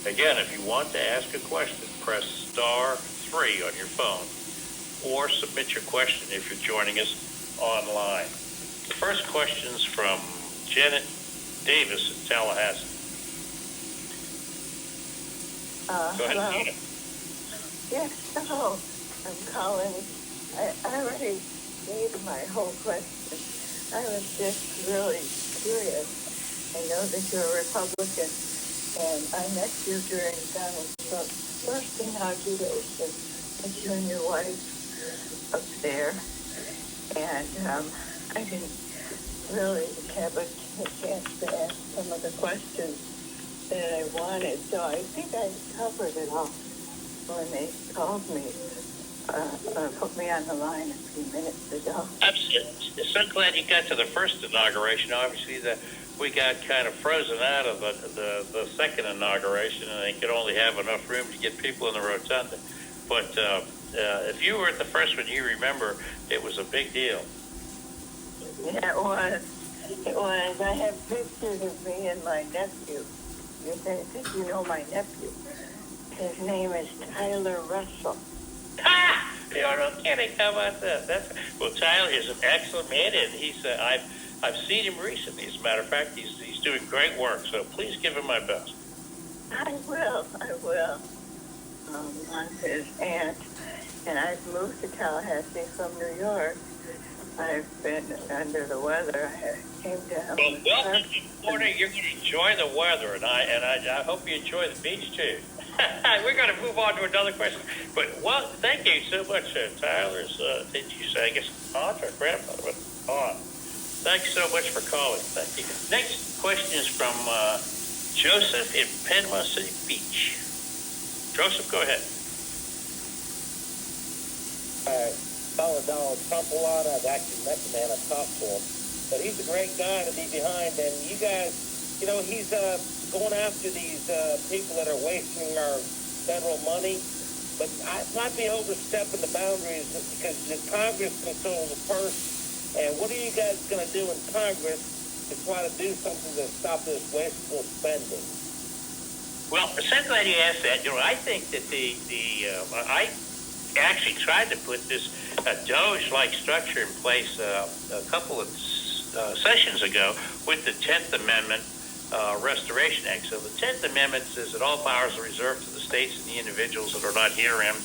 Again, if you want to ask a question, press star 3 on your phone or submit your question if you're joining us online. The first question is from Janet Davis in Tallahassee. Go ahead, Hello. Tina. Yes, hello. I'm calling. I already gave my whole question. I was just really curious. I know that you're a Republican, and I met you during Donald Trump's first inauguration with you and your wife up there. And I didn't really have a chance to ask some of the questions that I wanted. So I think I covered it all when they called me, put me on the line a few minutes ago. I'm so glad you got to the first inauguration. Obviously, we got kind of frozen out of the second inauguration, and they could only have enough room to get people in the rotunda. But if you were at the first one, you remember it was a big deal. Yeah, it was. It was. I have pictures of me and my nephew. You think you know my nephew? His name is Tyler Russell. Ha! You're no kidding. How about that? Well, Tyler is an excellent man, and he's I've seen him recently. As a matter of fact, he's doing great work. So please give him my best. I will. I'm his aunt, and I've moved to Tallahassee from New York. I've been under the weather. I came down. Well, welcome to Florida. You're going to enjoy the weather, and I hope you enjoy the beach too. We're going to move on to another question. But thank you so much, Tyler's. Did you say, I guess, aunt or grandmother? But aunt. Thanks so much for calling. Thank you. Next question is from Joseph in Panama City Beach. Joseph, go ahead. Follow Donald Trump a lot. I've actually met the man. I've talked to him. But he's a great guy to be behind. And you guys, he's going after these people that are wasting our federal money. But I might be overstepping the boundaries because the Congress controls the purse. And what are you guys going to do in Congress to try to do something to stop this wasteful spending? Well, I'm so glad you asked that. I think that I actually tried to put this Doge-like structure in place a couple of sessions ago with the 10th Amendment Restoration Act. So the 10th Amendment says that all powers are reserved to the states and the individuals that are not herein,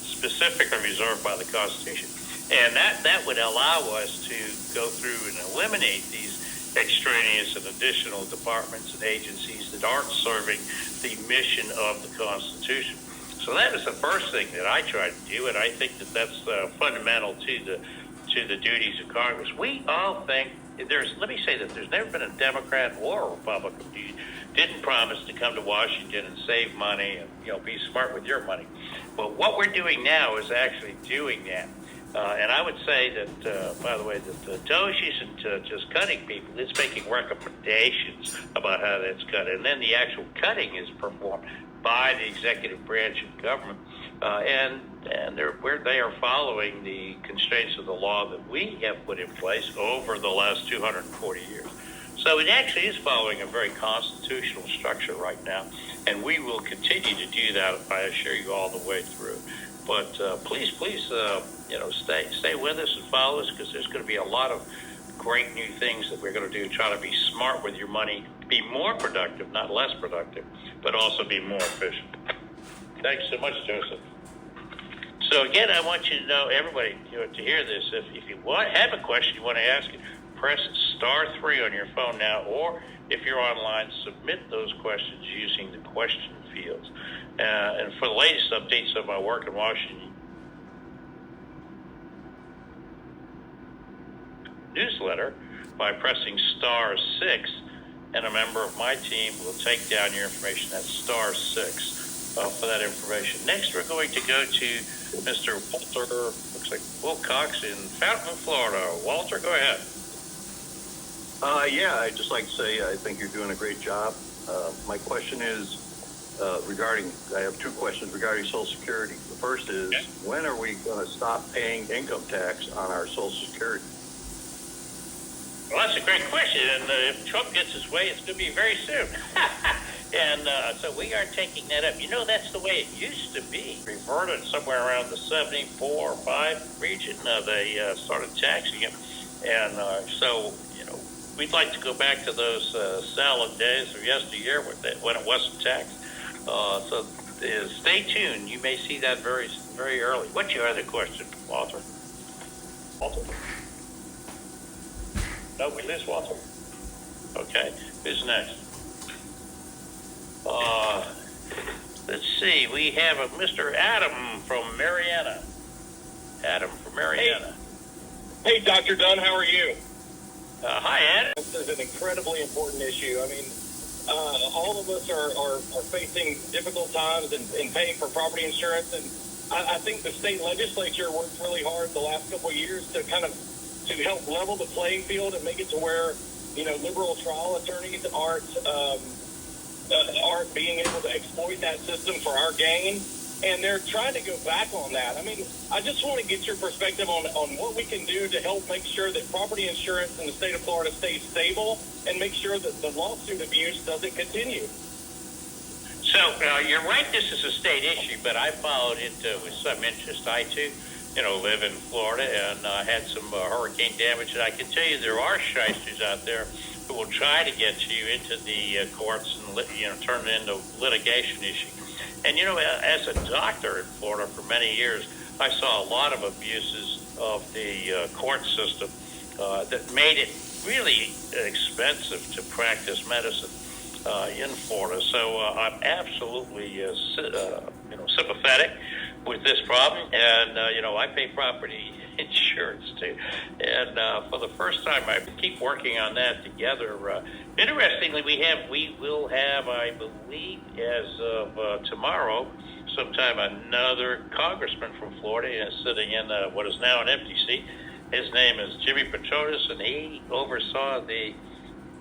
specifically reserved by the Constitution. And that would allow us to go through and eliminate these extraneous and additional departments and agencies that aren't serving the mission of the Constitution. So that is the first thing that I tried to do, and I think that that's fundamental to the duties of Congress. We all think let me say that there's never been a Democrat or a Republican who didn't promise to come to Washington and save money and be smart with your money. But what we're doing now is actually doing that. And I would say that, by the way, that the Doge isn't just cutting people; it's making recommendations about how that's cut, and then the actual cutting is performed by the executive branch of government, and they are following the constraints of the law that we have put in place over the last 240 years. So it actually is following a very constitutional structure right now, and we will continue to do that, I assure you, all the way through. But please, stay with us and follow us, because there's going to be a lot of great new things that we're going to do. Try to be smart with your money, be more productive, not less productive, but also be more efficient. Thanks so much, Joseph. So again, I want you to know, everybody, to hear this. If you have a question you want to ask, press star 3 on your phone now, or if you're online, submit those questions using the question fields. And for the latest updates of my work in Washington newsletter, by pressing star 6, and a member of my team will take down your information. That's star 6 for that information. Next, we're going to go to Mr. Walter, looks like Wilcox in Fountain, Florida. Walter, go ahead. I'd just like to say I think you're doing a great job. My question is I have two questions regarding Social Security. The first is, when are we going to stop paying income tax on our Social Security? Well, that's a great question, and if Trump gets his way, it's going to be very soon. And so we are taking that up. You know, that's the way it used to be. Reverted somewhere around the 74 or 5 region. They started taxing it. And so, you know, we'd like to go back to those salad days of yesteryear when it wasn't taxed. So stay tuned. You may see that very, very early. What's your other question, Walter? Walter? No, we lose Walter. Okay. Who's next? Let's see. We have a Mr. Adam from Marietta. Adam from Marietta. Hey, Dr. Dunn, how are you? Hi, Adam. This is an incredibly important issue. I mean, all of us are facing difficult times in paying for property insurance, and I think the state legislature worked really hard the last couple of years to to help level the playing field and make it to where, you know, liberal trial attorneys aren't being able to exploit that system for our gain. And they're trying to go back on that. I mean, I just want to get your perspective on what we can do to help make sure that property insurance in the state of Florida stays stable and make sure that the lawsuit abuse doesn't continue. So you're right, this is a state issue, but I followed it with some interest. I, too, you know, live in Florida and had some hurricane damage. And I can tell you there are shysters out there who will try to get you into the courts and, you know, turn it into litigation issue. And, you know, as a doctor in Florida for many years, I saw a lot of abuses of the court system that made it really expensive to practice medicine in Florida. So I'm absolutely, you know, sympathetic with this problem. And, you know, I pay property insurance too. And for the first time, I keep working on that together. Interestingly, we will have, I believe, as of tomorrow, sometime another congressman from Florida is sitting in what is now an empty seat. His name is Jimmy Petronas, and he oversaw the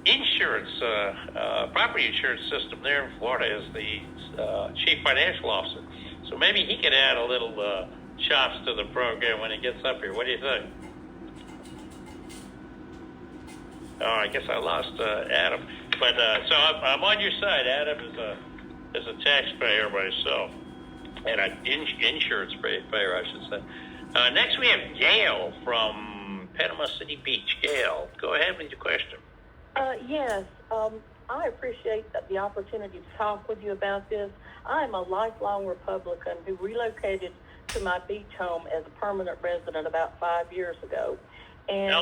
insurance, property insurance system there in Florida as the chief financial officer. So maybe he could add a little chops to the program when he gets up here. What do you think? Oh, I guess I lost Adam. But so I'm on your side. Adam is a taxpayer myself, and an insurance payer, I should say. Next, we have Gail from Panama City Beach. Gail, go ahead with your question. Yes, I appreciate the opportunity to talk with you about this. I'm a lifelong Republican who relocated to my beach home as a permanent resident about 5 years ago. And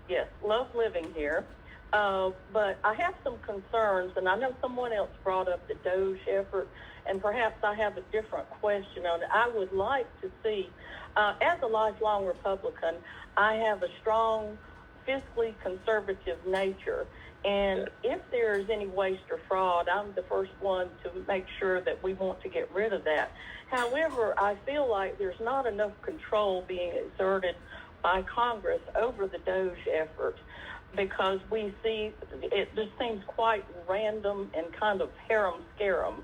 yes, love living here. But I have some concerns, and I know someone else brought up the Doge effort, and perhaps I have a different question on it. I would like to see, as a lifelong Republican, I have a strong fiscally conservative nature, and if there's any waste or fraud, I'm the first one to make sure that we want to get rid of that. However, I feel like there's not enough control being exerted by Congress over the Doge effort, because we see it just seems quite random and kind of harem-scarum.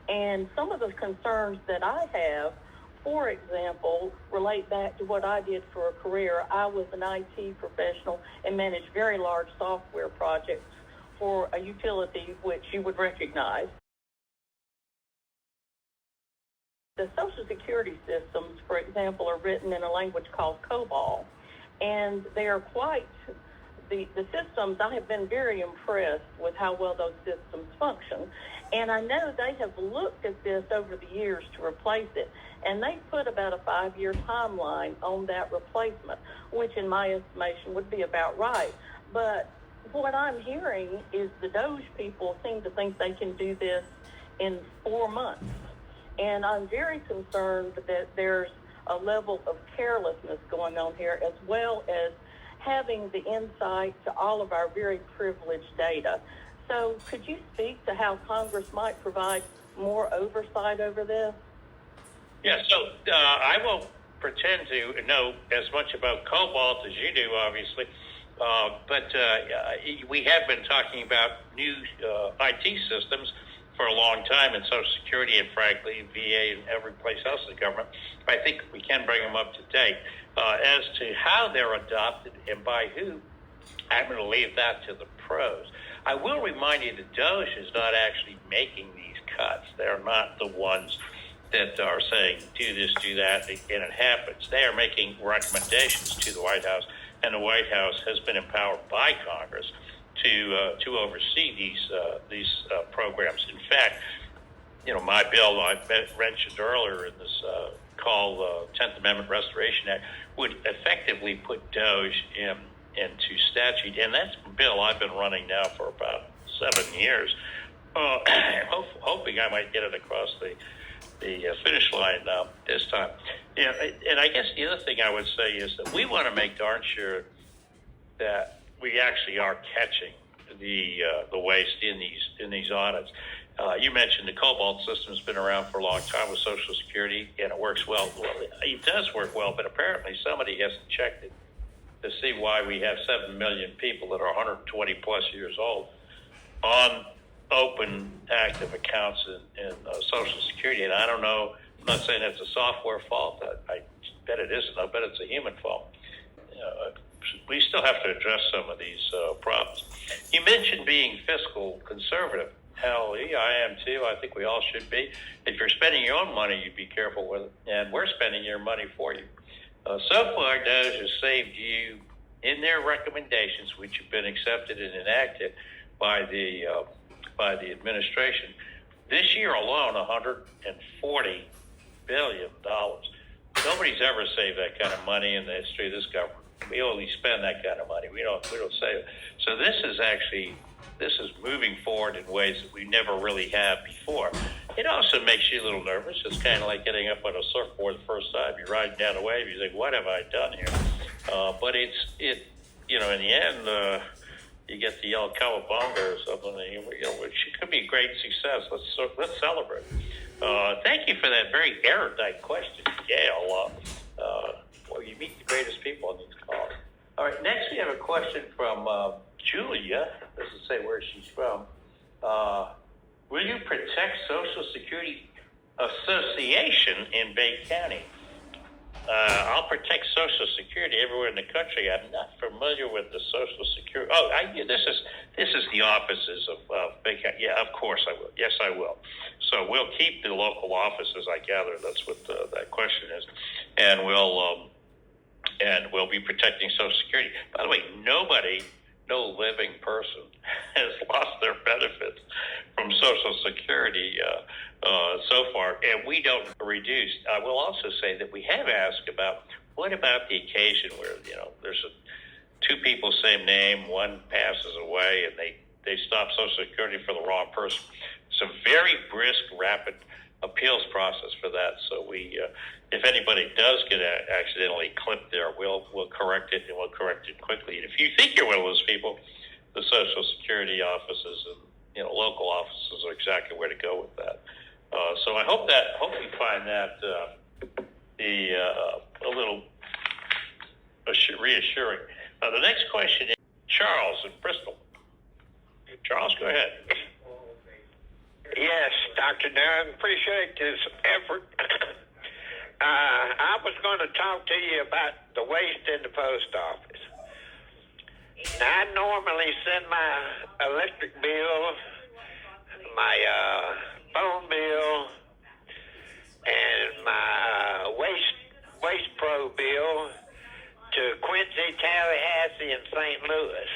And some of the concerns that I have, for example, relate back to what I did for a career. I was an IT professional and managed very large software projects for a utility which you would recognize. The Social Security systems, for example, are written in a language called COBOL, and they are quite the systems. I have been very impressed with how well those systems function, and I know they have looked at this over the years to replace it, and they put about a 5-year timeline on that replacement, which in my estimation would be about right. But what I'm hearing is the Doge people seem to think they can do this in 4 months, and I'm very concerned that there's a level of carelessness going on here, as well as having the insight to all of our very privileged data. So could you speak to how Congress might provide more oversight over this? Yeah, so I won't pretend to know as much about cobalt as you do, obviously, but we have been talking about new IT systems for a long time in Social Security and, frankly, VA and every place else in the government. I think we can bring them up to date. As to how they're adopted and by who, I'm going to leave that to the pros. I will remind you that DOJ is not actually making these cuts. They're not the ones that are saying, do this, do that, and it happens. They are making recommendations to the White House, and the White House has been empowered by Congress to oversee these programs. In fact, my bill I mentioned earlier in this called 10th Amendment Restoration Act would effectively put DOJ into statute, and that's a bill I've been running now for about 7 years, hoping I might get it across the finish line this time. And I guess the other thing I would say is that we want to make darn sure that we actually are catching the waste in these audits. You mentioned the Cobalt system's been around for a long time with Social Security, and it works well. Well, it does work well, but apparently somebody hasn't checked it to see why we have 7 million people that are 120 plus years old on open active accounts in Social Security. And I don't know, I'm not saying it's a software fault. I bet it isn't. I bet it's a human fault. We still have to address some of these problems. You mentioned being fiscal conservative. Hell, yeah, I am too. I think we all should be. If you're spending your own money, you be careful with it. And we're spending your money for you. So far, DOJ has saved you in their recommendations, which have been accepted and enacted by the administration. This year alone, $140 billion. Nobody's ever saved that kind of money in the history of this government. We only spend that kind of money. We don't save it. So this is moving forward in ways that we never really have before. It also makes you a little nervous. It's kind of like getting up on a surfboard the first time. You're riding down a wave. You think, what have I done here? But in the end, you get the yellow cowabunga or something, which could be a great success. Let's celebrate. Thank you for that very erudite question, Gail. Well, you meet the greatest people on these calls. All right, next we have a question from Julia. Doesn't say where she's from. Will you protect Social Security Association in Bay County? I'll protect Social Security everywhere in the country. I'm not familiar with the Social Security. This is the offices of Bay County. Yeah, of course I will. Yes, I will. So we'll keep the local offices. I gather that's what that question is, and we'll be protecting Social Security. By the way, no living person has lost their benefits from Social Security so far, and we don't reduce. I will also say that we have asked about what about the occasion where there's two people, same name, one passes away, and they stop Social Security for the wrong person. It's a very brisk, rapid appeals process for that. So we, if anybody does get accidentally clipped there, we'll correct it, and we'll correct it quickly. And if you think you're one of those people, the Social Security offices and local offices are exactly where to go with that. So I hope you find that a little reassuring. The next question is Charles in Bristol. Charles, go ahead. Yes, Dr. Dunn, appreciate this effort. I was going to talk to you about the waste in the post office. Now, I normally send my electric bill, my phone bill, and my Waste Pro bill to Quincy, Tallahassee, and St. Louis.